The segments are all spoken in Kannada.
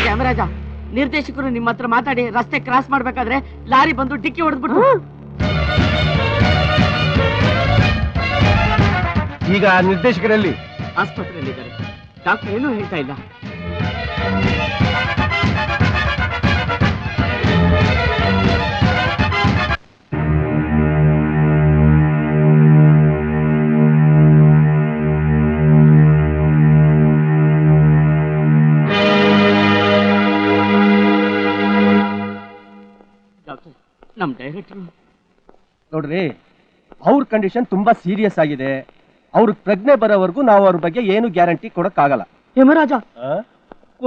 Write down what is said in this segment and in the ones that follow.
ಯಮರಾಜ, ನಿರ್ದೇಶಕರು ನಿಮ್ಮ ಹತ್ರ ಮಾತಾಡಿ ರಸ್ತೆ ಕ್ರಾಸ್ ಮಾಡ್ಬೇಕಾದ್ರೆ ಲಾರಿ ಬಂದು ಡಿಕ್ಕಿ ಹೊಡೆದ್ಬಿಟ್ಟು. ಈಗ ನಿರ್ದೇಶಕರಲ್ಲಿ ಆಸ್ಪತ್ರೆಯಲ್ಲಿ ಇದ್ದಾರೆ. ಡಾಕ್ಟರ್ ಏನೂ ಹೇಳ್ತಾ ಇಲ್ಲ. ನಮ್ ಡೈರೆಕ್ಟರ್ ನೋಡ್ರಿ, ಅವ್ರ ಕಂಡೀಷನ್ ತುಂಬಾ ಸೀರಿಯಸ್ ಆಗಿದೆ. ಅವ್ರ ಪ್ರಜ್ಞೆ ಬರೋವರೆಗೂ ನಾವು ಅವ್ರ ಬಗ್ಗೆ ಏನು ಗ್ಯಾರಂಟಿ ಕೊಡಕ್ಕಾಗಲ್ಲ. ಯಮರಾಜ,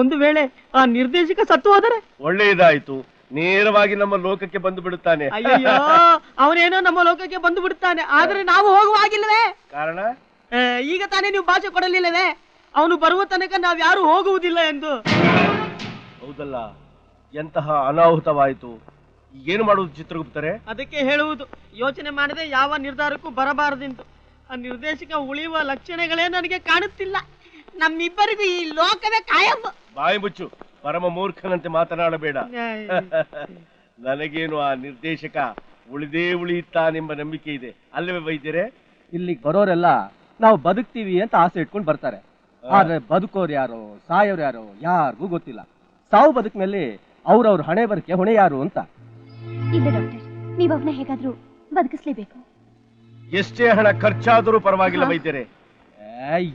ಒಂದು ವೇಳೆ ಆ ನಿರ್ದೇಶಕ ಸತ್ತು ಹೋದರೆ? ಒಳ್ಳೆಯದಾಯ್ತು, ನೇರವಾಗಿ ನಮ್ಮ ಲೋಕಕ್ಕೆ ಬಂದು ಬಿಡುತ್ತಾನೆ. ಅಯ್ಯೋ, ಅವನೇನೋ ನಮ್ಮ ಲೋಕಕ್ಕೆ ಬಂದು ಬಿಡುತ್ತಾನೆ, ಆದ್ರೆ ನಾವು ಹೋಗುವಾಗಿಲ್ಲವೇ? ಕಾರಣ ಈಗ ತಾನೇ ನೀವು ಭಾಷೆ ಕೊಡಲಿಲ್ಲವೇ? ಅವನು ಬರುವ ತನಕ ನಾವ್ ಯಾರು ಹೋಗುವುದಿಲ್ಲ ಎಂದು. ಹೌದಲ್ಲ, ಎಂತಹ ಅನಾಹುತವಾಯಿತು. ಏನು ಮಾಡುವುದು ಚಿತ್ರಗುಪ್ತರೆ? ಅದಕ್ಕೆ ಹೇಳುವುದು, ಯೋಚನೆ ಮಾಡದೆ ಯಾವ ನಿರ್ಧಾರಕ್ಕೂ ಬರಬಾರದೆಂದು. ಆ ನಿರ್ದೇಶಕ ಉಳಿಯುವ ಲಕ್ಷಣಗಳೇ ನನಗೆ ಕಾಣುತ್ತಿಲ್ಲ. ನಮ್ಮಿಬ್ಬರಿಗೂ ಈ ಲೋಕವೇ ಕಾಯಂ. ಬಾಯಿ ಮುಚ್ಚು, ಪರಮ ಮೂರ್ಖನಂತೆ ಮಾತನಾಡಬೇಡ. ನನಗೇನು ಆ ನಿರ್ದೇಶಕ ಉಳಿದೇ ಉಳಿಯುತ್ತಾನೆಂಬ ನಂಬಿಕೆ ಇದೆ, ಅಲ್ಲವೇ ವೈದ್ಯರೇ? ಇಲ್ಲಿಗೆ ಬರೋರೆಲ್ಲ ನಾವು ಬದುಕ್ತೀವಿ ಅಂತ ಆಸೆ ಇಟ್ಕೊಂಡು ಬರ್ತಾರೆ. ಆದ್ರೆ ಬದುಕೋರು ಯಾರೋ ಸಾಯೋರು ಯಾರೋ ಯಾರಿಗೂ ಗೊತ್ತಿಲ್ಲ. ಸಾವು ಬದುಕಿನಲ್ಲಿ ಅವ್ರವ್ರ ಹಣೆ ಬರಕ್ಕೆ ಹೊಣೆ ಯಾರು ಅಂತ. ಇಲ್ಲ ಡಾಕ್ಟರ್, ನೀವು ಅವನ್ನ ಹೇಗಾದ್ರೂ ಬದುಕಿಸ್ಲೇಬೇಕು. ಎಷ್ಟೇ ಹಣ ಖರ್ಚಾದರೂ ಪರವಾಗಿಲ್ಲ ವೈದ್ಯರೇ.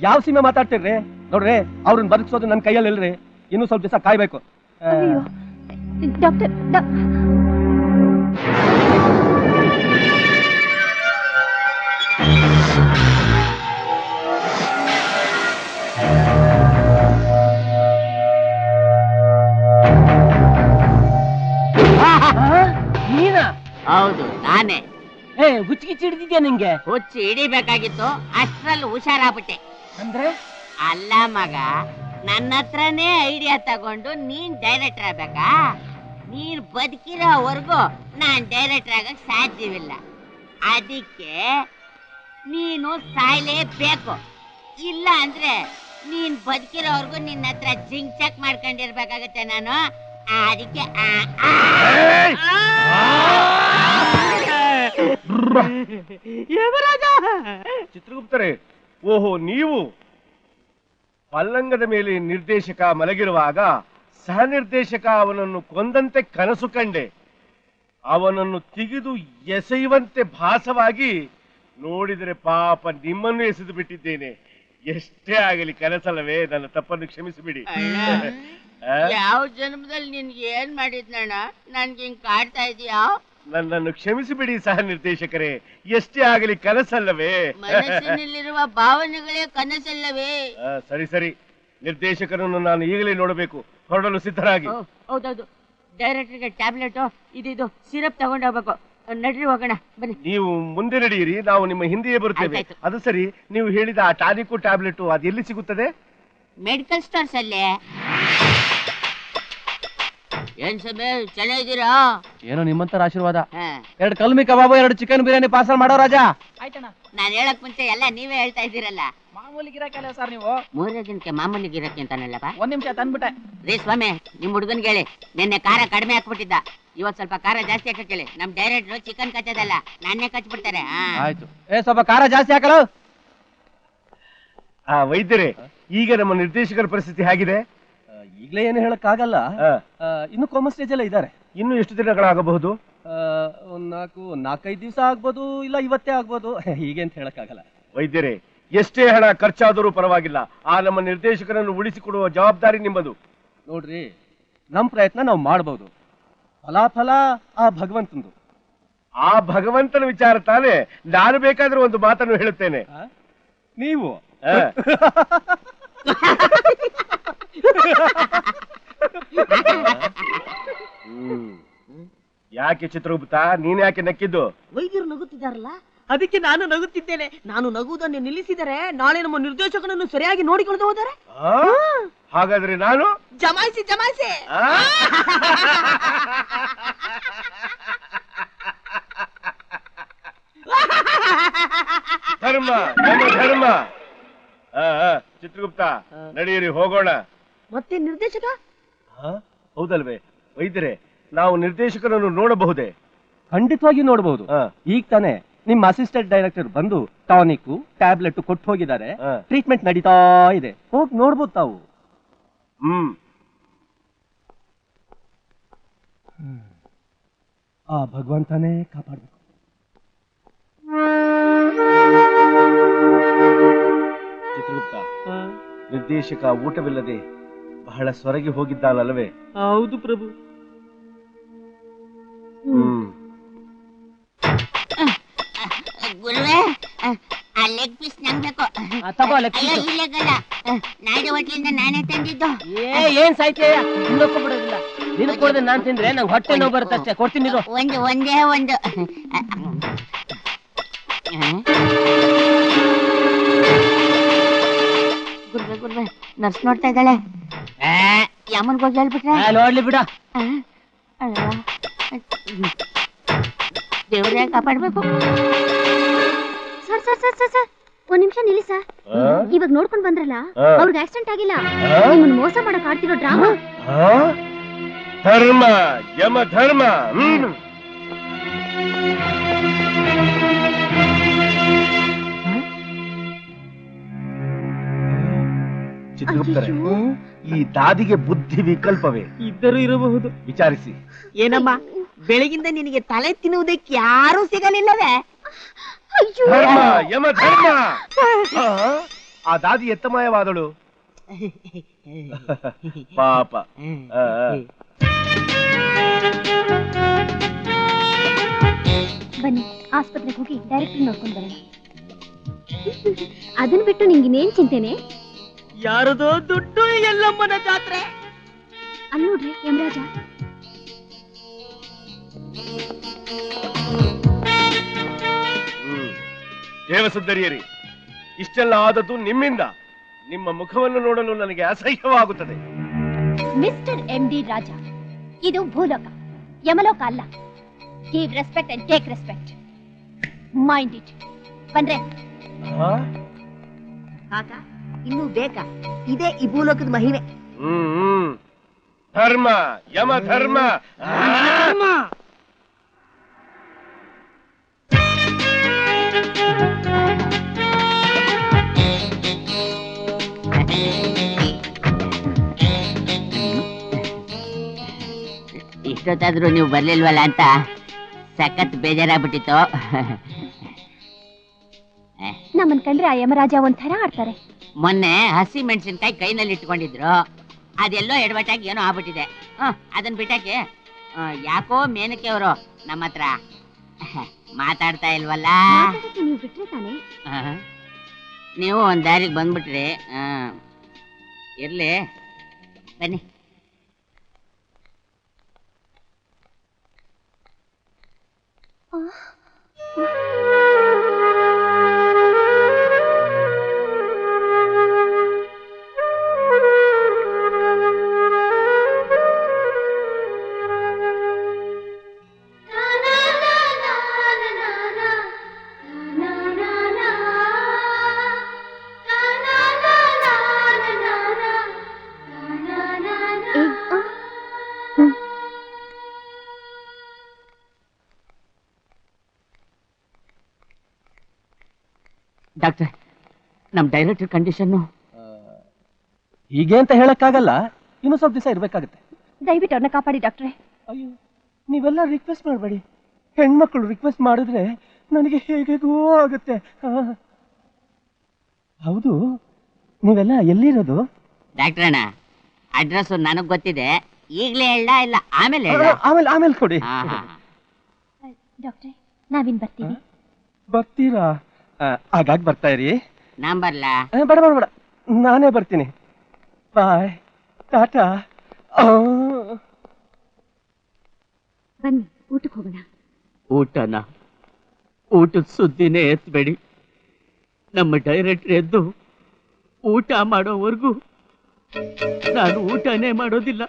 ಯಾವ ಸೀಮೆ ಮಾತಾಡ್ತಿರ್ರಿ? ನೋಡ್ರಿ, ಅವ್ರನ್ನ ಬದುಕಿಸೋದು ನನ್ನ ಕೈಯಲ್ಲಿ ಇಲ್ರಿ. ಇನ್ನೂ ಸ್ವಲ್ಪ ದಿವಸ ಕಾಯ್ಬೇಕು. ಡಾಕ್ಟರ್, ಹೌದು, ನಾನೇ. ಹುಚ್ಚಿಗೆ ಹಿಡಿದಿದ್ಯಾ ನಿಂಗೆ? ಹುಚ್ಚಿ ಹಿಡಿಬೇಕಾಗಿತ್ತು, ಅಷ್ಟ್ರಲ್ಲಿ ಹುಷಾರಾಗ್ಬಿಟ್ಟೆ. ಅಂದ್ರೆ ಅಲ್ಲ ಮಗ, ನನ್ನ ಹತ್ರನೇ ಐಡಿಯಾ ತಗೊಂಡು ನೀನ್ ಡೈರೆಕ್ಟರ್ ಆಗ್ಬೇಕಾ? ನೀನ್ ಬದುಕಿರೋವರೆಗೂ ನಾನ್ ಡೈರೆಕ್ಟರ್ ಆಗಕ್ ಸಾಧ್ಯವಿಲ್ಲ. ಅದಕ್ಕೆ ನೀನು ಸಾಯ್ಲೇಬೇಕು. ಇಲ್ಲ ಅಂದ್ರೆ ನೀನ್ ಬದುಕಿರೋವರೆಗೂ ನಿನ್ನ ಹತ್ರ ಜಿಂಕ್ ಚೆಕ್ ಮಾಡ್ಕೊಂಡಿರ್ಬೇಕಾಗತ್ತೆ ನಾನು. ಅದಕ್ಕೆ ಚಿತ್ರಗುಪ್ತರೇ, ಓಹೋ, ನೀವು ಪಲ್ಲಂಗದ ಮೇಲೆ ನಿರ್ದೇಶಕ ಮಲಗಿರುವಾಗ ಸಹ ನಿರ್ದೇಶಕ ಅವನನ್ನು ಕೊಂದಂತೆ ಕನಸು ಕಂಡೆ. ಅವನನ್ನು ತೆಗೆದು ಎಸೆಯುವಂತೆ ಭಾಸವಾಗಿ ನೋಡಿದರೆ ಪಾಪ ನಿಮ್ಮನ್ನು ಎಸೆದು ಬಿಟ್ಟಿದ್ದೇನೆ. ಎಷ್ಟೇ ಆಗಲಿ ಕನಸಲ್ಲವೇ, ನನ್ನ ತಪ್ಪನ್ನು ಕ್ಷಮಿಸಿಬಿಡಿ. ಯಾವ ಜನ್ಮದಲ್ಲಿ ನಿನ್ಗೆ ಏನ್ ಮಾಡಿದ್ನಣ್ಣ ನನ್ಗೆ ಹಿಂಗ್ ಕಾಡ್ತಾ ಇದೀಯಾ? ನನ್ನನ್ನು ಕ್ಷಮಿಸಿಬಿಡಿ ಸಹ ನಿರ್ದೇಶಕರೇ, ಎಷ್ಟೇ ಆಗಲಿ ಕನಸಲ್ಲವೇ? ಮನಸ್ಸಿನಲ್ಲಿರುವ ಭಾವನೆಗಳೇ ಕನಸಲ್ಲವೇ? ಸರಿ ಸರಿ, ನಿರ್ದೇಶಕರನ್ನು ನಾನು ಈಗಲೇ ನೋಡಬೇಕು. ಹೊರಡಲು ಸಿದ್ಧರಾಗಿ. ಹೌದೌದು, ಡೈರೆಕ್ಟರ್ಗೆ ಟ್ಯಾಬ್ಲೆಟ್ ಇದು ಸಿರಪ್ ತಗೊಂಡು ಹೋಗ್ಬೇಕು. ನಡ್ರಿ ಹೋಗೋಣ, ಬನ್ನಿ. ನೀವು ಮುಂದೆ ನಡೆಯಿರಿ, ನಾವು ನಿಮ್ಮ ಹಿಂದೆಯೇ ಬರುತ್ತೇವೆ. ಅದು ಸರಿ, ನೀವು ಹೇಳಿದ ಆ ಟಾನಿಕ್ ಟ್ಯಾಬ್ಲೆಟ್ ಅದು ಎಲ್ಲಿ ಸಿಗುತ್ತದೆ? ಮೆಡಿಕಲ್ ಸ್ಟೋರ್ಸ್ ಅಲ್ಲೇ. ಏನ್ ಸಭೆ, ಚೆನ್ನಾಗಿದ್ದೀರಾ? ಏನೋ ನಿಮ್ಮಂತರ ಆಶೀರ್ವಾದ. 2 ಕಲ್ಮಿ ಕಬಾಬು 2 ಚಿಕನ್ ಬಿರಿಯಾನಿ ಪಾರ್ಸಲ್ ಮಾಡೋ ರಾಜಾ. ಆಯ್ತಣ್ಣ. ನಾನ್ ಹೇಳಕ್ ಮುಂಚೆ ಎಲ್ಲ ನೀವೇ ಹೇಳ್ತಾ ಇದ್ದೀರಲ್ಲ. ಮಾಮೂಲಿ ಗಿರಾಕಲ್ಲ ಸರ್ ನೀವು. 3 ದಿನಕ್ಕೆ ಮಾಮೂಲಿ ಗಿರಾಕಿ ಅಂತಾನಲ್ಲಪ್ಪ. 1 ನಿಮಿಷ ತಂದ್ಬಿಟ್ಟೆ. ರೀ ಸ್ವಾಮಿ, ನಿಮ್ ಹುಡುಗನ್ಗೆ ಹೇಳಿ ನಿನ್ನೆ ಖಾರ ಕಡಿಮೆ ಹಾಕ್ಬಿಟ್ಟಿದ್ದ, ಇವತ್ ಸ್ವಲ್ಪ ಖಾರ ಜಾಸ್ತಿ ಹಾಕಕ್ ಹೇಳಿ. ನಮ್ ಡೈರೆಕ್ಟ್ರು ಚಿಕನ್ ಕಚ್ಚದಲ್ಲ, ನಾನೇ ಕಚ್ಬಿಡ್ತಾರೆ. ಆಯ್ತು, ಸ್ವಲ್ಪ ಖಾರ ಜಾಸ್ತಿ ಹಾಕಲು. ವೈದ್ಯರೇ, ಈಗ ನಮ್ಮ ನಿರ್ದೇಶಕರ ಪರಿಸ್ಥಿತಿ ಹೇಗಿದೆ? ಈಗಲೇ ಏನು ಹೇಳಕ್ಕಾಗಲ್ಲ. ಇನ್ನು ಕೋಮಾ ಸ್ಟೇಜ್ ಎಲ್ಲ ಇದ್ದಾರೆ. ಇನ್ನು ಎಷ್ಟು ದಿನಗಳಾಗಬಹುದು? 4-5 ದಿವಸ ಆಗ್ಬೋದು, ಇಲ್ಲ ಇವತ್ತೇ ಆಗ್ಬೋದು, ಹೀಗೆ ಅಂತ ಹೇಳಕ್ಕಾಗಲ್ಲ. ವೈದ್ಯರೇ, ಎಷ್ಟೇ ಹಣ ಖರ್ಚಾದರೂ ಪರವಾಗಿಲ್ಲ, ಆ ನಮ್ಮ ನಿರ್ದೇಶಕರನ್ನು ಉಳಿಸಿಕೊಡುವ ಜವಾಬ್ದಾರಿ ನಿಮ್ಮದು. ನೋಡ್ರಿ, ನಮ್ ಪ್ರಯತ್ನ ನಾವು ಮಾಡಬಹುದು, ಫಲಾಫಲ ಆ ಭಗವಂತಂದು. ಆ ಭಗವಂತನ ವಿಚಾರ ತಾನೇ. ನಾನು ಬೇಕಾದ್ರೆ ಒಂದು ಮಾತನ್ನು ಹೇಳುತ್ತೇನೆ. ನೀವು ಯಾಕೆ ಚಿತ್ರಗುಪ್ತ, ನೀನ್ ಯಾಕೆ ನಕ್ಕಿದ್ದು? ವೈದ್ಯರು ನಗುತ್ತಿದ್ದಾರಲ್ಲ, ಅದಕ್ಕೆ ನಾನು ನಗುತ್ತಿದ್ದೇನೆ. ನಾನು ನಗುವುದನ್ನು ನಿಲ್ಲಿಸಿದರೆ ನಾಳೆ ನಮ್ಮ ನಿರ್ದೇಶಕನನ್ನು ಸರಿಯಾಗಿ ನೋಡಿಕೊಂಡು ಹೋದರೆ. ಹಾಗಾದ್ರೆ ನಾನು ಜಮಾಯಿಸಿ ಜಮಾಯಿಸಿ. ಧರ್ಮ ಧರ್ಮ. ಚಿತ್ರಗುಪ್ತ, ನಡೆಯಿರಿ, ಹೋಗೋಣ. ಮತ್ತೆ ನಿರ್ದೇಶಕ? ಹೌದಲ್ವೇ ವೈದ್ಯರೇ, ನಾವು ನಿರ್ದೇಶಕರನ್ನು ನೋಡಬಹುದೇ? ಖಂಡಿತವಾಗಿ ನೋಡಬಹುದು. ಹಾ. ಈಗ ತಾನೇ ನಿಮ್ಮ ಅಸಿಸ್ಟೆಂಟ್ ಡೈರೆಕ್ಟರ್ ಬಂದು ಟಾನಿಕ್ ಟ್ಯಾಬ್ಲೆಟ್ ಕೊಟ್ಟು ಹೋಗಿದ್ದಾರೆ. ಹಾ. ಟ್ರೀಟ್ಮೆಂಟ್ ನಡೀತಾ ಇದೆ, ಹೋಗಿ ನೋಡ್ಬೋದು ತಾವು. ಆ ಭಗವಂತನೇ ಕಾಪಾಡ್ಬೇಕು. ಚಿತ್ರಗುಪ್ತ, ನಿರ್ದೇಶಕ ಊಟವಿಲ್ಲದೆ ಬಹಳ ಸೊರಗಿ ಹೋಗಿದ್ದಾನಲ್ವೇ? ಹೌದು ಪ್ರಭು. ಗುರುವೆ ಆ ಲೆಗ್ ಪೀಸ್ ನಂಗ್ ಬೇಕು. ತಗೋ ಲೆಗ್ ಅಯ್ಯೋ ಇಲ್ಲಗಲ್ಲ, ನಾಯ್ಡು ಹೋಟ್ಲಿಂದ ನಾನೇ ತಂದಿದ್ದು. ಏನ್ ಸಾಯ್ತೆ, ಇನ್ನೊಬ್ಬ ಬಿಡೋದಿಲ್ಲ. ನಿನ್ ಕೊಡದೆ ನಾನ್ ತಿಂದ್ರೆ ನಂಗೆ ಹೊಟ್ಟೆ ನೋವು ಬರುತ್ತೆ ಅಷ್ಟೇ. ಕೊಡ್ತೀನಿ ಇರು. ಒಂದೇ ಒಂದು ಗುರುವೆ ಗುರುವೆ ನರ್ಸ್ ನೋಡ್ತಾ ಇದ್ದಾಳೆ. ಯಮನ್ಗೆ ಹೋಗಿ ಹೇಳ್ಬಿಟ್ರೆ ನೋಡ್ಲಿ ಬಿಡ. ದೇವ್ರೇ ಕಾಪಾಡ್ಬೇಕು. Sir sir sir sir sir ಒಂದ್ ನಿಮಿಷ ನಿಲ್ಲಿ ಸರ್. ಇವಾಗ ನೋಡ್ಕೊಂಡ್ ಬಂದ್ರಲ್ಲ, ಅವ್ರಿಗೆ ಆಕ್ಸಿಡೆಂಟ್ ಆಗಿಲ್ಲ. ನಿಮ್ಮನ್ನ ಮೋಸ ಮಾಡಕ್ ಆಡ್ತಿರೋ ಡ್ರಾಮಾ. ಧರ್ಮ ಯಮ ಧರ್ಮ. ಚಿತ್ರಗುಪ್ತರೆ, ಈ ದಾದಿಗೆ ಬುದ್ಧಿ ವಿಕಲ್ಪವೇ ಇದ್ದರೂ ಇರಬಹುದು. ವಿಚಾರಿಸಿ. ಏನಮ್ಮ, ಬೆಳಗಿಂದ ನಿನಗೆ ತಲೆ ತಿನ್ನುವುದಕ್ಕೆ ಯಾರೂ ಸಿಗಲಿಲ್ಲವೇ? ಧರ್ಮ ಯಮ ಧರ್ಮ. ಆ ದಾದಿ ಎತ್ತಮಯವಾದಳು ಪಾಪ. ಬನ್ನಿ ಆಸ್ಪತ್ರೆಗೆ ಹೋಗಿ ಡೈರೆಕ್ಟ್ ನೋಡ್ಕೊಂಡ್ ಬರೋಣ. ಅದನ್ನ ಬಿಟ್ಟು ನಿಂಗಿನೇನ್ ಚಿಂತೆನೆ? ಯಾರದೋ ದುಡ್ಡು ಎಲ್ಲಮ್ಮನ ಜಾತ್ರೆ. ಅಲ್ಲಿ ನೋಡ್ರಿ ಯಮರಾಜ. ದೇವಸುಂದರಿಯರಿ, ಇಷ್ಟೆಲ್ಲ ಆದದ್ದು ನಿಮ್ಮಿಂದ. ನಿಮ್ಮ ಮುಖವನ್ನು ನೋಡಲು ನನಗೆ ಅಸಹ್ಯವಾಗುತ್ತದೆ. ಮಿಸ್ಟರ್ MD ರಾಜ, ಇದು ಭೂಲೋಕ, ಯಮಲೋಕ ಅಲ್ಲ. Give respect and take respect. Mind it. ಬಂದ್ರೆ ಕಾಕ, ಇನ್ನು ಬೇಕಾ? ಇದೇ ಈ ಭೂಲೋಕದ ಮಹಿಮೆ. ಧರ್ಮ ಯಮ ಧರ್ಮ. ಇಷ್ಟೊತ್ತಾದ್ರೂ ನೀವು ಬರ್ಲಿಲ್ವಲ್ಲ ಅಂತ ಸಖತ್ ಬೇಜಾರಾಗ್ಬಿಟ್ಟಿತ್ತು. ನಮ್ಮನ್ ಕಂಡ್ರೆ ಆ ಯಮರಾಜ ಒಂಥರ ಆಡ್ತಾರೆ. ಮೊನ್ನೆ ಹಸಿ ಮೆಣಸಿನ್ಕಾಯಿ ಕೈನಲ್ಲಿ ಇಟ್ಕೊಂಡಿದ್ರು, ಅದೆಲ್ಲೋ ಎಡವಟ್ಟಾಗಿ ಏನೋ ಆಗ್ಬಿಟ್ಟಿದೆ. ಅದನ್ನ ಬಿಟ್ಟಾಕೆ ಯಾಕೋ ಮೇನಕೆ ಅವರು ನಮ್ಮ ಹತ್ರ ಮಾತಾಡ್ತಾ ಇಲ್ವಲ್ಲ. ನೀವು ಬಿಟ್ರೆ ತಾನೆ. ನೀವು ಒಂದ್ ದಾರಿಗೆ ಬಂದ್ಬಿಟ್ರಿ. ಇರ್ಲಿ ಬನ್ನಿ. ಡಾಕ್ಟರ್, ನಮ್ ಡೈರೆಕ್ಟರ್ ಕಂಡೀಷನ್ ಹೀಗೆ ಅಂತ ಹೇಳಕ್ಕಾಗಲ್ಲ, ಇನ್ನೂ ಸ್ವಲ್ಪ ದಿವಸ ಇರ್ಬೇಕಾಗತ್ತೆ. ದಯವಿಟ್ಟು ಅವ್ರನ್ನ ಕಾಪಾಡಿ ಡಾಕ್ಟ್ರೆ. ಅಯ್ಯೋ, ನೀವೆಲ್ಲ ರಿಕ್ವೆಸ್ಟ್ ಮಾಡಬೇಡಿ. ಹೆಣ್ಮಕ್ಳು ರಿಕ್ವೆಸ್ಟ್ ಮಾಡಿದ್ರೆ ನನಗೆ ಹೇಗೇಗೋ ಆಗುತ್ತೆ. ಹೌದು, ನೀವೆಲ್ಲ ಎಲ್ಲಿರೋದು? ಡಾಕ್ಟರ್ ಅಣ್ಣ, ಅಡ್ರೆಸ್ ನನಗ್ ಗೊತ್ತಿದೆ. ಈಗ್ಲೇ ಹೇಳ ಇಲ್ಲ ಆಮೇಲೆ ಆಮೇಲೆ ಆಮೇಲೆ ಕೊಡಿ. ಡಾಕ್ಟ್ರೆ, ನಾವಿನ್ ಬರ್ತೀವಿ. ಬರ್ತೀರಾ? ಹಾಗಾಗಿ ಬರ್ತಾ ಇರಿ. ನಾನ್ ಬರ್ಲಾ? ಬೇಡ ಬೇಡ ಬೇಡ, ನಾನೇ ಬರ್ತೀನಿ. ಬಾಯ್, ಟಾಟಾ. ಬನ್ನಿ ಊಟಕ್ಕೆ ಹೋಗೋಣ. ಊಟನ? ಊಟದ ಸುದ್ದಿನೇ ಎತ್ಬೇಡಿ. ನಮ್ಮ ಡೈರೆಕ್ಟರ್ ಎದ್ದು ಊಟ ಮಾಡೋವರೆಗೂ ನಾನು ಊಟನೇ ಮಾಡೋದಿಲ್ಲ.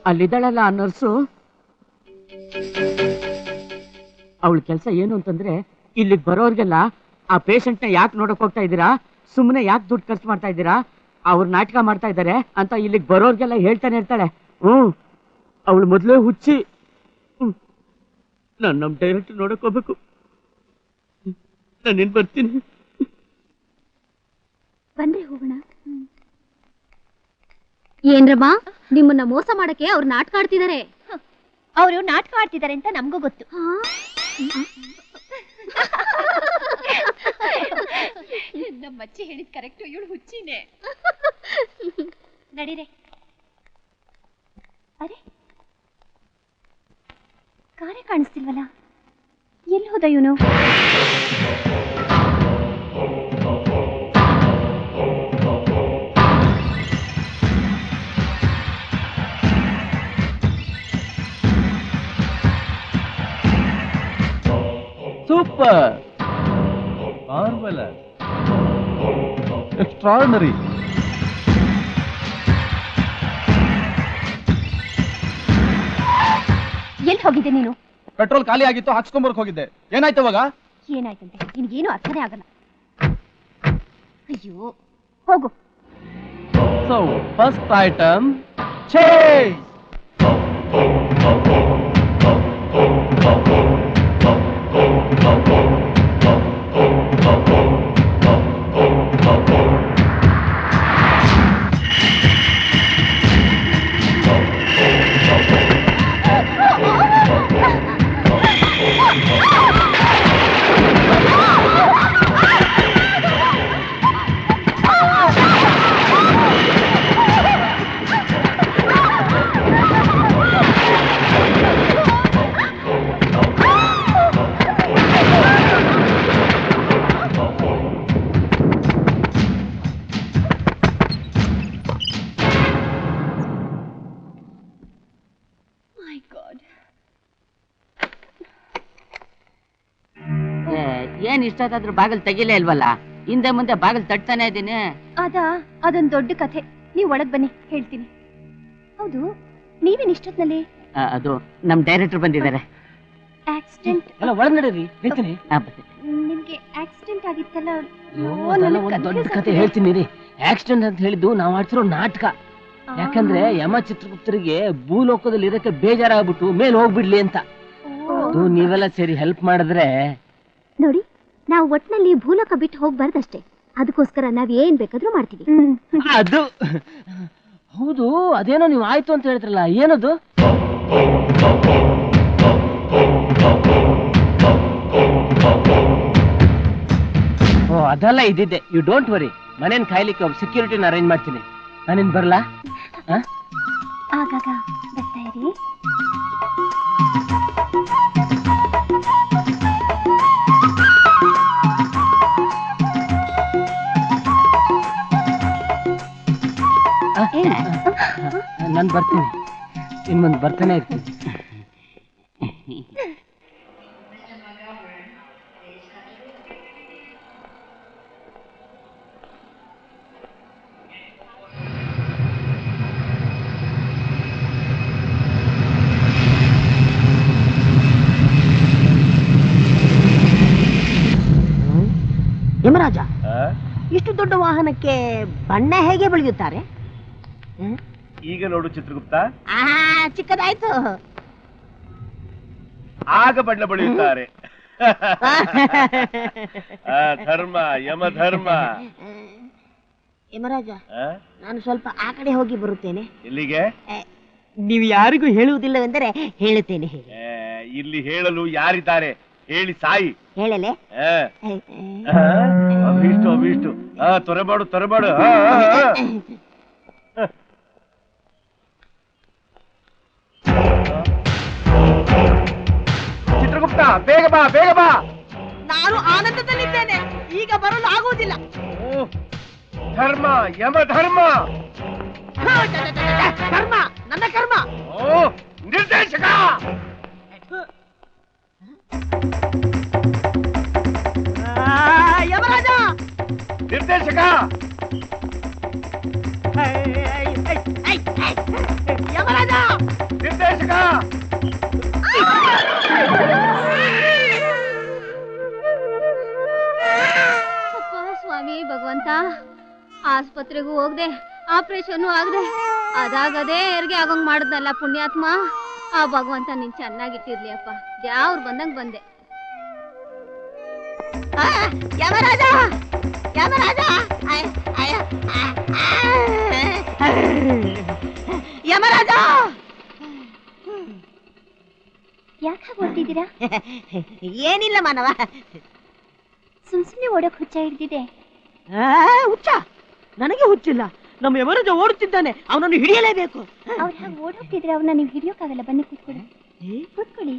ಅಲ್ಲಿದ್ದಾಳಲ್ಲ ಆ ನರ್ಸು, ಅವಳ ಕೆಲಸ ಏನು ಅಂತಂದ್ರೆ, ಇಲ್ಲಿಗೆ ಬರೋರ್ಗೆಲ್ಲ ಆ ಪೇಷಂಟ್ನ ಯಾಕೆ ನೋಡಕ್ ಹೋಗ್ತಾ ಇದ್ದೀರಾ, ಸುಮ್ಮನೆ ಯಾಕೆ ದುಡ್ಡು ಖರ್ಚು ಮಾಡ್ತಾ ಇದ್ದೀರಾ, ಅವ್ರು ನಾಟಕ ಮಾಡ್ತಾ ಇದ್ದಾರೆ ಅಂತ ಇಲ್ಲಿಗೆ ಬರೋರ್ಗೆಲ್ಲ ಹೇಳ್ತಾನೆ ಇರ್ತಾಳೆ. ಅವಳು ಮೊದ್ಲೇ ಹುಚ್ಚಿ. ನಾನು ನಮ್ ಡೈರೆಕ್ಟ್ ನೋಡಕ್ ಹೋಗ್ಬೇಕು. ನಾನೇನ್ ಬರ್ತೀನಿ. ಬನ್ರಿ ಹೋಗೋಣ. ಏನ್ರಮ್ಮ, ನಿಮ್ಮನ್ನ ಮೋಸ ಮಾಡಕ್ಕೆ ಅವ್ರು ನಾಟಕ ಆಡ್ತಿದ್ದಾರೆ. ಅವರು ನಾಟಕ ಆಡ್ತಿದ್ದಾರೆ ಅಂತ ನಮಗೂ ಗೊತ್ತು. ನಮ್ಮ ಅಜ್ಜಿ ಹೇಳಿದ್ ಕರೆಕ್ಟ್, ಇವಳು ಹುಚ್ಚಿನೇ. ನಡೀರೆ. ಅರೆ, ಕಾರೇ ಕಾಣಿಸ್ತಿಲ್ವಲ್ಲ, ಎಲ್ಲಿ ಹೋದ ಇವನು? Super, marvellous, extraordinary. ಎಲ್ಲಿ ಹೋಗಿದ್ದೆ ನೀನು? ಪೆಟ್ರೋಲ್ ಖಾಲಿ ಆಗಿತ್ತು, ಹಾಕ್ಸ್ಕೊಂಬರ್ಕ್ ಹೋಗಿದ್ದೆ. ಏನಾಯ್ತು ಅವಾಗ? ಏನಾಯ್ತಂತೆ? ನಿನ್ಗೇನು ಅರ್ಥನೇ ಆಗಲ್ಲ. ಅಯ್ಯೋ, ಹೋಗು. So first item chase. ಏನ್ ಇಷ್ಟೊತ್ತಾದ್ರೂ ಬಾಗಿಲು ತೆಗಿಲೇ ಇಲ್ವಲ್ಲ? ಹಿಂದೆ ಮುಂದೆ ಬಾಗಿಲು ತಟ್ತಾನೆ ಇದ್ದೀನಿ. ಅದೊಂದ್ ದೊಡ್ಡ ಕಥೆ. ನೀವ್ ಒಳಗ್ ಬನ್ನಿ, ಹೇಳ್ತೀನಿ. ಹೌದು, ನೀವೇನ್ ಇಷ್ಟೊತ್ನಲ್ಲಿ? ಅದು ನಮ್ ಡೈರೆಕ್ಟರ್ ಬಂದಿದ್ದಾರೆ. ಆಕ್ಸಿಡೆಂಟ್? ಎಲ್ಲ ಒಳಗ್ ನಡೀರಿ, ಹೇಳ್ತೀನಿ. ನಿಮ್ಗೆ ಆಕ್ಸಿಡೆಂಟ್ ಆಗಿತ್ತಲ್ಲ? ಒಂದ್ ದೊಡ್ಡ ಕಥೆ ಹೇಳ್ತೀನಿ ರೀ. ಆಕ್ಸಿಡೆಂಟ್ ಅಂತ ಹೇಳಿದ್ದು ನಾವ್ ಆಡ್ತಿರೋ ನಾಟಕ. ಯಾಕಂದ್ರೆ ಯಮ ಚಿತ್ರಗುಪ್ತರಿಗೆ ಭೂಲೋಕದಲ್ಲಿ ಇರಕ್ಕೆ ಬೇಜಾರಾಗ್ಬಿಟ್ಟು ಮೇಲ್ ಹೋಗ್ಬಿಡ್ಲಿ ಅಂತ. ಅದು ನೀವೆಲ್ಲ ಸೇರಿ ಹೆಲ್ಪ್ ಮಾಡಿದ್ರೆ. ನೋಡಿ, ನಾವು ಒಟ್ನಲ್ಲಿ ಭೂಲೋಕ ಬಿಟ್ಟು ಹೋಗ್ಬಾರ್ದಷ್ಟೇ. ಅದಕ್ಕೋಸ್ಕರ ನಾವ್ ಏನ್ ಬೇಕಾದ್ರೂ ಮಾಡ್ತೀವಿ. ಅದು ಹೌದು, ಅದೇನೋ ನೀವು ಆಯ್ತು ಅಂತ ಹೇಳ್ತಿರಲ್ಲ, ಏನದು? ಓ, ಅದೆಲ್ಲ ಇದ್ದಿದ್ದೆ. You don't worry. ಮನೇನ್ ಕಾಯ್ಲಿಕ್ಕೆ ಒಬ್ಬ ಸೆಕ್ಯೂರಿಟಿನ ಅರೇಂಜ್ ಮಾಡ್ತೀನಿ. ನಾನಿನ್ ಬರ್ಲಾ? ಆಗಾಗ ಬರ್ತಾ ಇರಿ. ನಾನು ಬರ್ತೀನಿ, ಇನ್ ಮುಂದೆ ಬರ್ತಾನೆ ಇರ್ತೀನಿ. ಯಮರಾಜ, ಇಷ್ಟು ದೊಡ್ಡ ವಾಹನಕ್ಕೆ ಬಣ್ಣ ಹೇಗೆ ಬೆಳೆಯುತ್ತಾರೆ? ಈಗ ನೋಡು ಚಿತ್ರಗುಪ್ತ, ಚಿಕ್ಕದಾಯ್ತು. ಆಗ ಬಣ್ಣ ಬಳಿಯುತ್ತಾರೆ. ಧರ್ಮ, ಯಮ ಧರ್ಮ. ಯಮರಾಜ, ನಾನು ಸ್ವಲ್ಪ ಆ ಕಡೆ ಹೋಗಿ ಬರುತ್ತೇನೆ. ಎಲ್ಲಿಗೆ? ನೀವು ಯಾರಿಗೂ ಹೇಳುವುದಿಲ್ಲವೆಂದರೆ ಹೇಳುತ್ತೇನೆ. ಇಲ್ಲಿ ಹೇಳಲು ಯಾರಿದ್ದಾರೆ? ಹೇಳಿ ಸಾಯಿ. ಹೇಳಲೆ? ಅಭಿಷ್ಟು ಅಭಿಷ್ಟು. ತೊರೆಮಾಡು ತೊರೆಮಾಡು. ಚಿತ್ರಗುಪ್ತ, ಬೇಗ ಬಾ ಬೇಗ ಬಾ. ನಾನು ಆನಂದದಲ್ಲಿದ್ದೇನೆ, ಈಗ ಬರಲು ಆಗುವುದಿಲ್ಲ. ಧರ್ಮ, ಯಮ ಧರ್ಮ. ಕರ್ಮ, ನನ್ನ ಕರ್ಮ. ನಿರ್ದೇಶಕ. ಯಮರಾಜ. ನಿರ್ದೇಶಕ. ಯಮರಾಜ. ನಿರ್ದೇಶಕ. ಸ್ವಾಮಿ ಭಗವಂತ, ಆ ಆಸ್ಪತ್ರೆಗೂ ಹೋಗ್ದೆ ಆಪರೇಷನ್ ಆಗದೆ ಅದಾಗದೇ ಹೆರಿಗೆ ಆಗಂಗ್ ಮಾಡಿದ್ನಲ್ಲ ಪುಣ್ಯಾತ್ಮ. ಆ ಭಗವಂತ ನೀನ್ ಚೆನ್ನಾಗಿಟ್ಟಿರ್ಲಿ ಅಪ್ಪ. ಯಾವ್ರು ಬಂದಂಗ್ ಬಂದೆ. ಯಮರಾಜ ಯಮರಾಜ ಯಮರಾಜ ಯಾಕೆ ಓಡ್ತಿದ್ದೀರಾ? ಏನಿಲ್ಲ ಮಾನವ, ಸುಮ್ಸುಮ್ನೆ ಓಡಕ್ ಹುಚ್ಚ ಹಿಡ್ದಿದೆ. ಹುಚ್ಚ? ನನಗೆ ಹುಚ್ಚಿಲ್ಲ. ನಮ್ಮ ಯಮರಾಜ ಓಡುತ್ತಿದ್ದಾನೆ, ಅವನನ್ನು ಹಿಡಿಯಲೇಬೇಕು. ಅವ್ರು ಹಾಗೆ ಓಡೋಗ್ತಿದ್ರೆ ಅವ್ರನ್ನ ನೀವು ಹಿಡಿಯೋಕ್ಕಾಗಲ್ಲ. ಬನ್ನಿ ಕೂತ್ಕೊಳ್ಳಿ, ಕೂತ್ಕೊಳ್ಳಿ.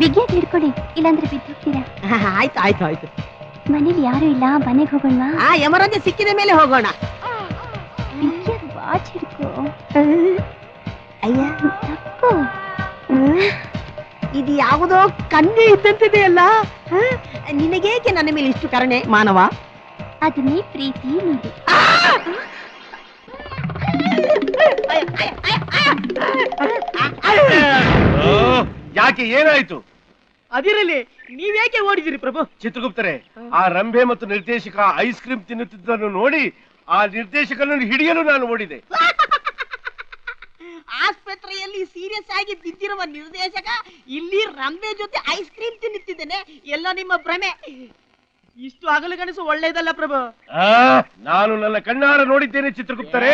ಬಿಗಿಯಾಗಿ ಹಿಡ್ಕೊಳ್ಳಿ, ಇಲ್ಲಾಂದ್ರೆ ಬಿದ್ದೋಗ್ತೀರಾ. ಆಯ್ತು ಆಯ್ತು ಆಯ್ತು. ಮನೇಲಿ ಯಾರು ಇಲ್ಲ, ಮನೆಗೆ ಹೋಗೋಣವಾ? ಯಮರಾಜ ಸಿಕ್ಕಿದ ಮೇಲೆ ಹೋಗೋಣ. ಬಿಗಿಯಾಗಿ ವಾಚ್ ಹಿಡ್ಕೋ. ಅಯ್ಯ ತಕ್ಕೋ. ಇದು ಯಾವುದೋ ಕನ್ಯೆ ಇದ್ದಂತಿದೆಯಲ್ಲ. ನಿನಗೇಕೆ ನನ್ನ ಮೇಲೆ ಇಷ್ಟು ಕರುಣೆ ಮಾನವ? ಅದು ನೀ ಪ್ರೀತಿ ನೀಡು. ಯಾಕೆ, ಏನಾಯ್ತು? ಅದಿರಲಿ, ನೀವೇಕೆ ಓಡಿದಿರಿ ಪ್ರಭು? ಚಿತ್ರಗುಪ್ತರೆ, ಆ ರಂಭೆ ಮತ್ತು ನಿರ್ದೇಶಕ ಐಸ್ ಕ್ರೀಮ್ ತಿನ್ನುತ್ತಿದ್ದನ್ನು ನೋಡಿ ಆ ನಿರ್ದೇಶಕನನ್ನು ಹಿಡಿಯಲು ನಾನು ಓಡಿದೆ. ಆಸ್ಪತ್ರೆಯಲ್ಲಿ ಸೀರಿಯಸ್ ಆಗಿ ಬಿದ್ದಿರುವ ನಿರ್ದೇಶಕ ಇಲ್ಲಿ ರಂಬೆ ಜೊತೆ ಐಸ್ ಕ್ರೀಮ್ ತಿನ್ನುತ್ತಿದ್ದೇನೆ. ಎಲ್ಲ ನಿಮ್ಮ ಭ್ರಮೆ. ಇಷ್ಟು ಹಗಲು ಗಣಿಸು ಒಳ್ಳೇದಲ್ಲ ಪ್ರಭು. ನಾನು ನನ್ನ ಕಣ್ಣಾರ ನೋಡಿದ್ದೇನೆ ಚಿತ್ರಗುಪ್ತರೆ.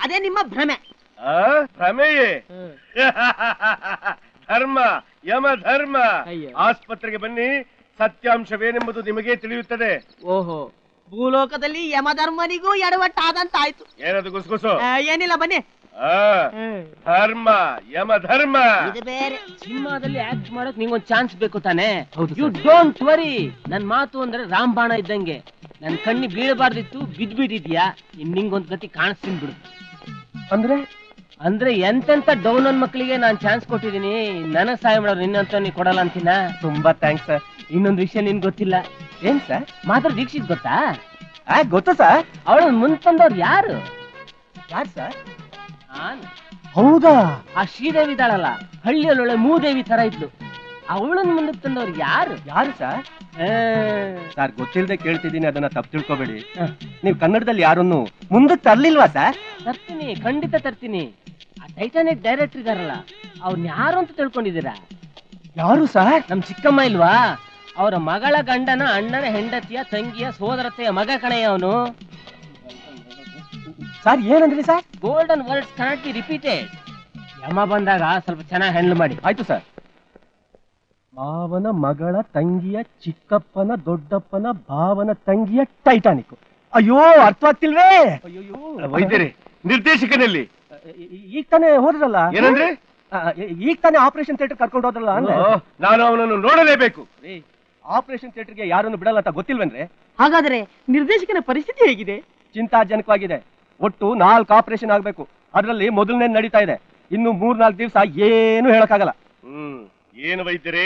ಅದೇ ನಿಮ್ಮ ಭ್ರಮೆ. ಭ್ರಮೆಯೇ? ಧರ್ಮ, ಯಮ ಧರ್ಮ. ಆಸ್ಪತ್ರೆಗೆ ಬನ್ನಿ, ಸತ್ಯಾಂಶವೇನೆಂಬುದು ನಿಮಗೆ ತಿಳಿಯುತ್ತದೆ. ಓಹೋ, ಭೂಲೋಕದಲ್ಲಿ ಯಮಧರ್ಮನಿಗೂ ಎಡವಟ್ಟಾದಂತಾಯ್ತು. ಏನದು ಗುಸುಗುಸು? ಏನಿಲ್ಲ, ಬನ್ನಿ. ಧರ್ಮ, ಯಮ ಧರ್ಮ. ಇದು ಬೇರೆ. ಸಿನಿಮಾದಲ್ಲಿ ಆಕ್ಟ್ ಮಾಡಕ್ ನಿಂಗೊಂದ್ ಚಾನ್ಸ್ ಬೇಕು ತಾನೆ. You don't worry. ನನ್ ಮಾತು ಅಂದ್ರೆ ರಾಮಬಾಣ ಇದ್ದಂಗೆ. ನನ್ ಕಣ್ಣಿ ಬೀಳಬಾರ್ದಿತ್ತು, ಬಿದ್ಬಿಟ್ಟಿದ್ಯಾ. ನಿಂಗೊಂದ್ ಗತಿ ಕಾಣಿಸ್ತೀನಿ ಬಿಡು. ಅಂದ್ರೆ ಎಂತೆಂತ ಡೌನ್ ನನ್ ಮಕ್ಕಳಿಗೆ ನಾನ್ ಚಾನ್ಸ್ ಕೊಟ್ಟಿದೀನಿ. ನನಗ್ ಸಹಾಯ ಮಾಡೋರು ನಿನ್ನಂತ ನೀ ಕೊಡಲ್ಲ ಅಂತೀನ. ತುಂಬಾ ಥ್ಯಾಂಕ್ಸ್ ಸರ್. ಇನ್ನೊಂದು ವಿಷಯ ನಿನ್ ಗೊತ್ತಿಲ್ಲ. ಏನ್ ಸರ್? ಮಾತ್ರ ದೀಕ್ಷಿತ್ ಗೊತ್ತಾ? ಗೊತ್ತು ಸರ್. ಅವಳ ಮುಂದ್ ತಂದವ್ರು ಯಾರು? ಯಾರು ಸರ್? ನಾನು. ಹೌದಾ? ಆ ಶ್ರೀದೇವಿ ಇದ್ದಾಳಲ್ಲ, ಹಳ್ಳಿಯಲ್ಲೊಳ್ಳೆ ಮೂದೇವಿ ತರ ಇದ್ಲು. ಅವಳನ್ನ ಮುಂದಕ್ಕೆ ತಂದವ್ರು ಯಾರು? ಯಾರು ಸರ್? ಸರ್, ಗೊತ್ತಿಲ್ಲದೆ ಕೇಳ್ತಿದ್ದೀನಿ, ಅದನ್ನ ತಪ್ಪು ತಿಳ್ಕೊಬೇಡಿ. ನೀವು ಕನ್ನಡದಲ್ಲಿ ಯಾರನ್ನು ಮುಂದಕ್ಕೆ ತರ್ಲಿಲ್ವಾ ಸರ್? ತರ್ತೀನಿ, ಖಂಡಿತ ತರ್ತೀನಿ. ಆ ಟೈಟಾನಿಕ್ ಡೈರೆಕ್ಟರ್ ಇದಾರಲ್ಲ, ಅವ್ರನ್ನ ಯಾರು ಅಂತ ತಿಳ್ಕೊಂಡಿದ್ದೀರಾ? ಯಾರು ಸರ್? ನಮ್ ಚಿಕ್ಕಮ್ಮ ಇಲ್ವಾ, ಅವರ ಮಗಳ ಗಂಡನ ಅಣ್ಣನ ಹೆಂಡತಿಯ ತಂಗಿಯ ಸೋದರತೆಯ ಮಗ ಕಣೆಯ ಅವನು. ಸರ್, ಏನಂದ್ರಿ sir? Golden words cannot be repeated. Yama ಬಂದಾಗ ಸ್ವಲ್ಪ ಚೆನ್ನಾಗಿ ಹ್ಯಾಂಡಲ್ ಮಾಡಿ. ಆಯ್ತು ಸರ್. ಮಾವನ ಮಗಳ ತಂಗಿಯ ಚಿಕ್ಕಪ್ಪನ ದೊಡ್ಡಪ್ಪನ ಭಾವನ ತಂಗಿಯ ಟೈಟಾನಿಕ್. ಅಯ್ಯೋ, ಅರ್ಥವಾಗ್ತಿಲ್ವೇ? ಅಯ್ಯೋ, ವೈದ್ಯರೇ, ನಿರ್ದೇಶಕನಲ್ಲಿ ಈಗ ತಾನೇ ಹೋದ್ರಲ್ಲ? ಏನಂದ್ರೆ? ಈಗ ತಾನೇ ಆಪರೇಷನ್ ಥಿಯೇಟರ್ ಕರ್ಕೊಂಡು ಹೋದ್ರಲ್ಲ ಅಂದ್ರೆ. ನಾನು ಅವನನ್ನು ನೋಡಲೇಬೇಕು. ಆಪರೇಷನ್ ಥಿಯೇಟರ್ಗೆ ಯಾರನ್ನು ಬಿಡಲ್ಲ ಅಂತ ಗೊತ್ತಿಲ್ವೇನ್ರಿ? ಹಾಗಾದ್ರೆ ನಿರ್ದೇಶಕನ ಪರಿಸ್ಥಿತಿ ಹೇಗಿದೆ? ಚಿಂತಾಜನಕವಾಗಿದೆ. ಒಟ್ಟು 4 ಆಪರೇಷನ್ ಆಗ್ಬೇಕು. ಅದರಲ್ಲಿ ಮೊದಲನೇ ನಡೀತಾ ಇದೆ. ಇನ್ನು 3-4 ದಿವಸ ಏನು ಹೇಳಕ್ಕಾಗಲ್ಲ. ಏನು ವೈದ್ಯರೇ,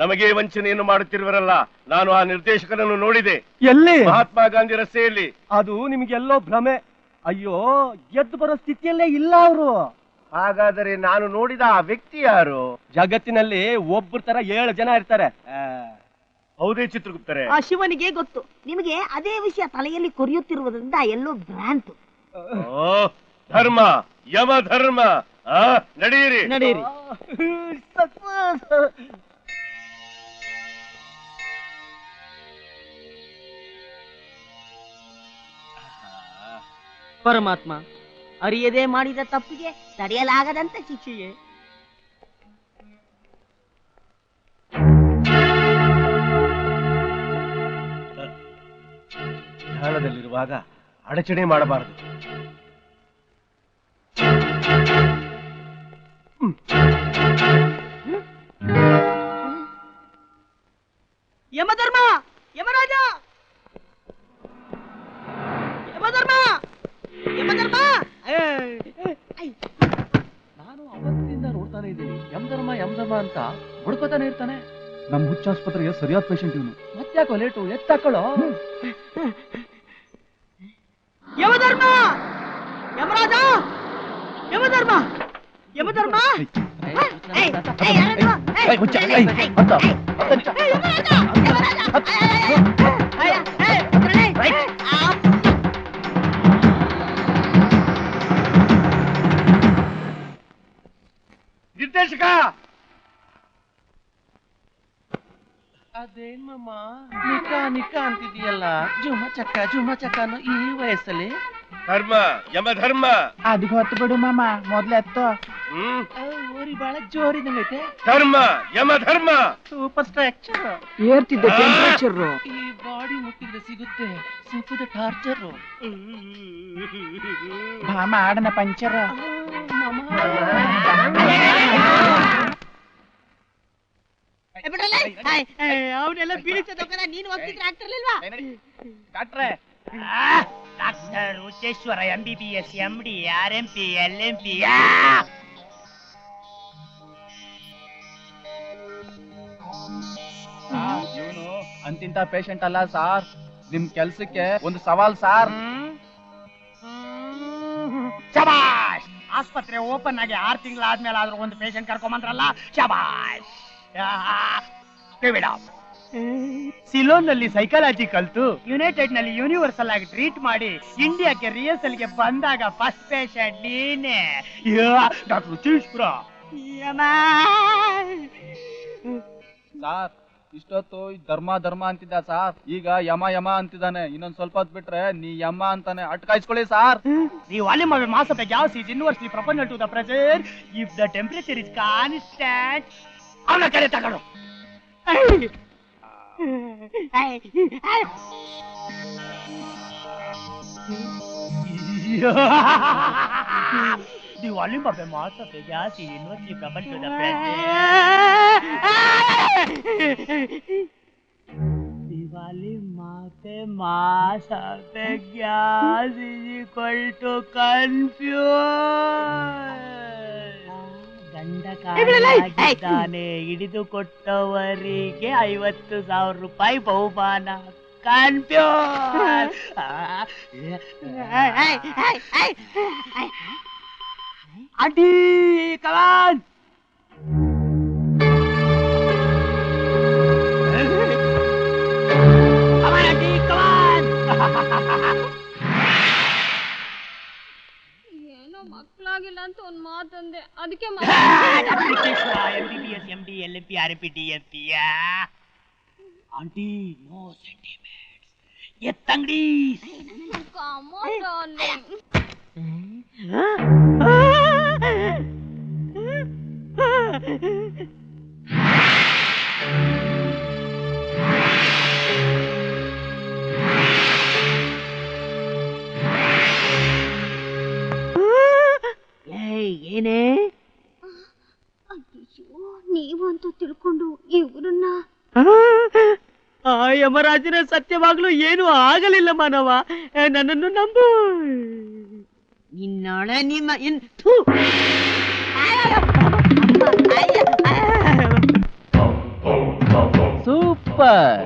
ನಮಗೆ ವಂಚನೆಯನ್ನು ಮಾಡುತ್ತಿರುವರಲ್ಲ. ನಾನು ಆ ನಿರ್ದೇಶಕನನ್ನು ನೋಡಿದೆ. ಎಲ್ಲಿ? ಮಹಾತ್ಮ ಗಾಂಧಿ ರಸ್ತೆಯಲ್ಲಿ. ಅದು ನಿಮ್ಗೆಲ್ಲೋ ಭ್ರಮೆ. ಅಯ್ಯೋ, ಎದ್ದು ಬರೋ ಸ್ಥಿತಿಯಲ್ಲೇ ಇಲ್ಲ ಅವರು. ಹಾಗಾದರೆ ನಾನು ನೋಡಿದ ಆ ವ್ಯಕ್ತಿ ಯಾರು? ಜಗತ್ತಿನಲ್ಲಿ ಒಬ್ಬರ ತರ 7 ಜನ ಇರ್ತಾರೆ. ಹೌದೇ ಚಿತ್ರಗುಪ್ತರೆ? ಆ ಶಿವನಿಗೆ ಗೊತ್ತು. ನಿಮಗೆ ಅದೇ ವಿಷಯ ತಲೆಯಲ್ಲಿ ಕೊರಿಯುತ್ತಿರುವುದರಿಂದ ಎಲ್ಲೋ ಭ್ರಾಂತು. ಧರ್ಮ, ಯಮ ಧರ್ಮ. ನಡೆಯಿರಿ, ನಡೆಯಿರಿ. ಪರಮಾತ್ಮ, ಅರಿಯದೆ ಮಾಡಿದ ತಪ್ಪಿಗೆ ತಡೆಯಲಾಗದಂತ ಶಿಕ್ಷೆಯೇ. ಧ್ಯಾನದಲ್ಲಿರುವಾಗ ಅಡಚಣೆ ಮಾಡಬಾರದು. ಯಮಧರ್ಮ, ಯಮರಾಜ, ಯಮಧರ್ಮ, ಯಮಧರ್ಮ. ನಾನು ಅವತ್ತಿಂದ ನೋಡ್ತಾನೆ ಇದ್ದೀನಿ, ಯಮಧರ್ಮ ಯಮಧರ್ಮ ಅಂತ ಹುಡ್ಕೋತಾನೆ ಇರ್ತಾನೆ. ನಮ್ಮ ಹುಚ್ಚಾಸ್ಪತ್ರೆಗೆ ಸರಿಯಾದ ಪೇಷಂಟ್ ಇವನು. ಮತ್ತ್ಯಾಕೋ ಲೇಟು, ಎತ್ತಾಕೊಳ್ಳೋ. ಯಮಧರ್ಮ, ಯಮರಾಜ, ಯಮಧರ್ಮ, ಯಮಧರ್ಮ. ನಿರ್ದೇಶಕ ಅದೇನ್ ಮಾಮ ನಿಕ ಅಂತಿದೀಯಲ್ಲ ಜುಮ ಚಕ್ಕ ಅನ್ನೋ ಈ ವಯಸ್ಸಲ್ಲಿ ಧರ್ಮ ಯಮಧರ್ಮ ಅದಕ್ಕೆ ಹೊತ್ತು ಬಿಡು ಮಾಮ ಮೊದ್ಲು ಎತ್ತೋ. ಊರಿ ಬಾಳ ಜೋರಿದಂಗೈತೆ. ಧರ್ಮ ಯಮಧರ್ಮ ಸೂಪರ್ ಸ್ಟ್ರಕ್ಚರ್ ಏರ್ತಿದ್ದೆ ಟೆಂಪರೇಚರ್. ಈ ಬಾಡಿ ಮುಟ್ಟಿದ್ರೆ ಸಿಗುತ್ತೆ ಸುಖದ ಟಾರ್ಚರ್. ಮಾಮ ಆಡನ ಪಂಚರ. ಅವನೆಲ್ಲ ಬೀಳಿಸೋದಕ್ಕಲ್ಲ ನೀನು ಹೋಗ್ತಿದ್ರೆ ಆಗ್ತಿರ್ಲಿಲ್ವಾ? ಡಾಕ್ಟ್ರೆ doctor ಉಚ್ಚೇಶ್ವರ MBBS MD RMP LMP. ಇವನು ಅಂತಿಂತ ಪೇಷಂಟ್ ಅಲ್ಲ ಸಾರ್, ನಿಮ್ ಕೆಲ್ಸಕ್ಕೆ ಒಂದು ಸವಾಲ್ ಸಾರ್. ಶಬಾಷ್! ಆಸ್ಪತ್ರೆ ಓಪನ್ ಆಗಿ 6 ತಿಂಗಳಾದ್ಮೇಲೆ ಆದ್ರೂ ಒಂದು ಪೇಷಂಟ್ ಕರ್ಕೊಂಬಂದ್ರಲ್ಲ, ಶಬಾಷ್! ಸಿಲೋನ್ ನಲ್ಲಿ ಸೈಕಾಲಜಿ ಕಲ್ತು ಯುನೈಟೆಡ್ ನಲ್ಲಿ ಯೂನಿವರ್ಸಲ್ ಆಗಿ ಟ್ರೀಟ್ ಮಾಡಿ ಇಂಡಿಯಾಕ್ಕೆ ರಿಹರ್ಸಲ್ ಗೆ ಬಂದಾಗ ಫಸ್ಟ್ ಪೇಷಂಟ್ ನೀನೆ ಡಾಕ್ಟರ್ ಉಚ್ಚೇಶ್ವರ. ಸಾರ್ ಇಷ್ಟೊತ್ತು ಧರ್ಮ ಅಂತಿದ್ದ ಸಾರ್, ಈಗ ಯಮ ಅಂತಿದ್ದಾನೆ. ಇನ್ನೊಂದ್ ಸ್ವಲ್ಪ ಹೊತ್ತು ಬಿಟ್ರೆ ನೀ ಯಮ ಅಂತಾನೆ. ಅಟ್ಕಾಯಿಸ್ಕೊಳ್ಳಿ sir. The volume of a mass of a gas is inversely proportional to the pressure if the temperature is constant. ಅವನ ಕಡೆ ತಗೊಳ್ಳು. The volume of a mass of a gas is inversely proportional to the pressure. The volume of a mass of a gas is equal to ಗಂಡಕಾಗಿದ್ದಾನೆ ಹಿಡಿದು ಕೊಟ್ಟವರಿಗೆ 50,000 ರೂಪಾಯಿ ಬಹುಮಾನ. ಕನ್ಫ್ಯೂಸ್. ಆಂಟಿ ಕಮಾನ್. ಏನೋ ಮಕ್ಕಳಾಗಿಲ್ಲ ಅಂತ ಒಂದ್ ಮಾತಂದೆ, ಅದಕ್ಕೆ MBBS MD LMP RMP DMP. Aunty no sentiments. ಎತ್ತಂಗಡಿ. ಏನೇ ನೀವು ಅಂತ ತಿಳ್ಕೊಂಡು ಇವ್ರನ್ನ ಆ ಯಮರಾಜನ ಸತ್ಯವಾಗ್ಲೂ ಏನು ಆಗಲಿಲ್ಲ ಮಾನವ. ನನ್ನನ್ನು ನಂಬು. ನಿನ್ನೊಳೆ ನಿಮ್ಮ super,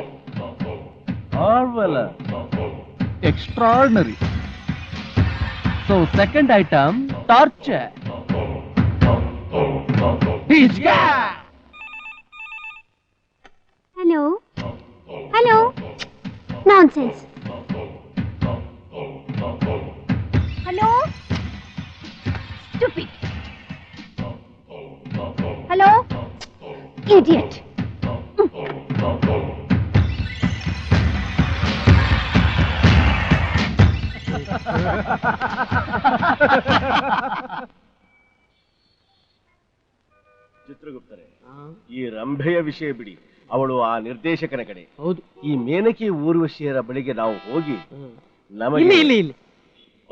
marvellous, extraordinary. So second item torture. Hello hello nonsense. Hello stupid. Hello idiot. ಚಿತ್ರಗುಪ್ತರೆ, ಈ ರಂಭೆಯ ವಿಷಯ ಬಿಡಿ, ಅವಳು ಆ ನಿರ್ದೇಶಕನ ಕಡೆ. ಹೌದು. ಈ ಮೇನಕಿ ಊರ್ವಶಿಯರ ಬಳಿಗೆ ನಾವು ಹೋಗಿ ನಮಗೆ ಇಲ್ಲಿ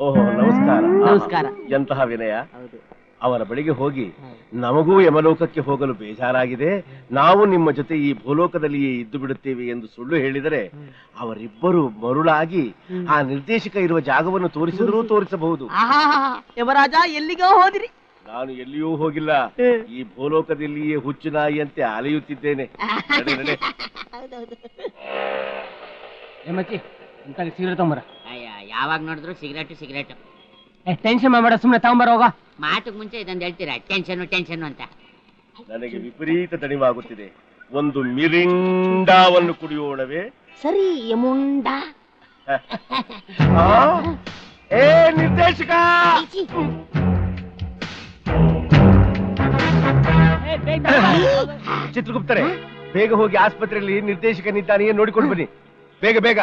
ಓಹೋ ನಮಸ್ಕಾರ ನಮಸ್ಕಾರ. ಎಂತಹ ವಿನಯ. ಅವರ ಬಳಿಗೆ ಹೋಗಿ ನಮಗೂ ಯಮಲೋಕಕ್ಕೆ ಹೋಗಲು ಬೇಜಾರಾಗಿದೆ, ನಾವು ನಿಮ್ಮ ಜೊತೆ ಈ ಭೂಲೋಕದಲ್ಲಿಯೇ ಇದ್ದು ಬಿಡುತ್ತೇವೆ ಎಂದು ಸುಳ್ಳು ಹೇಳಿದರೆ ಅವರಿಬ್ಬರು ಮರುಳಾಗಿ ಆ ನಿರ್ದೇಶಕ ಇರುವ ಜಾಗವನ್ನು ತೋರಿಸಿದರೂ ತೋರಿಸಬಹುದು. ಯಮರಾಜ ಎಲ್ಲಿಗೋ ಹೋದಿರಿ? ನಾನು ಎಲ್ಲಿಯೂ ಹೋಗಿಲ್ಲ, ಈ ಭೂಲೋಕದಲ್ಲಿಯೇ ಹುಚ್ಚು ನಾಯಿಯಂತೆ ಅಲೆಯುತ್ತಿದ್ದೇನೆ. ನಡೆ, ನಡೆ. ಸಿಗರೇಟ್ ತಗೊಂಬರ. ಯಾವಾಗ ನೋಡಿದ್ರು ಸಿಗರೇಟ್. ಟೆನ್ಷನ್ ಮಾಡಬೇಡ, ಸುಮ್ಮನೆ ತಗೊಂಬರ ಹೋಗ. ಮಾತುಕ್ ಮುಂಚೆ ಇದೊಂದು ಹೇಳ್ತೀರಾ, ಟೆನ್ಷನ್ ಅಂತ. ನನಗೆ ವಿಪರೀತ ದಣಿವಾಗುತ್ತಿದೆ. ಒಂದು ಮಿರಿಂಡಾವನ್ನು ಕುಡಿಯೋಣವೇ? ಸರಿ ಯಮುಂಡ. ಏ ನಿರ್ದೇಶಕ, ಚಿತ್ರಗುಪ್ತರೆ, ಬೇಗ ಹೋಗಿ ಆಸ್ಪತ್ರೆಯಲ್ಲಿ ನಿರ್ದೇಶಕನಿದ್ದಾನೆ ನೋಡಿಕೊಂಡು ಬನ್ನಿ. ಬೇಗ ಬೇಗ.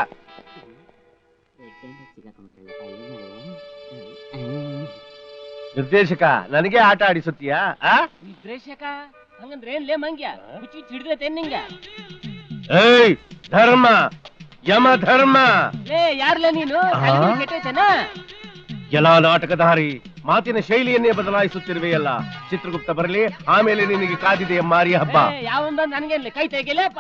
ನಿರ್ದೇಶಕ, ನನಗೆ ಆಟ ಆಡಿಸುತ್ತೀಯಾ? ನಿರ್ದೇಶಕ ಹಂಗಂದ್ರೆ ಏನ್ಲೇ ಮಂಗ್ಯ ಹುಚ್ಚಿ ಹಿಡಿದೈತೆ ನಿಂಗ? ಏಯ್ ಧರ್ಮ, ಯಮ ಧರ್ಮ. ಏ ಯಾರ್ಲೇ ನೀನು? ಕೆಟ್ಟೈತೇನ? ಎಲ್ಲ ನಾಟಕಧಾರಿ, ಮಾತಿನ ಶೈಲಿಯನ್ನೇ ಬದಲಾಯಿಸುತ್ತಿರುವೆಯಲ್ಲ. ಚಿತ್ರಗುಪ್ತ ಬರಲಿ, ಆಮೇಲೆ ನಿನಗೆ ಕಾದಿದೆ ಮಾರಿ ಹಬ್ಬ. ಯಾವೊಂದ ನನಗೇನ್ಲಿ ಕೈ ತೆಗಿಲೇಪ.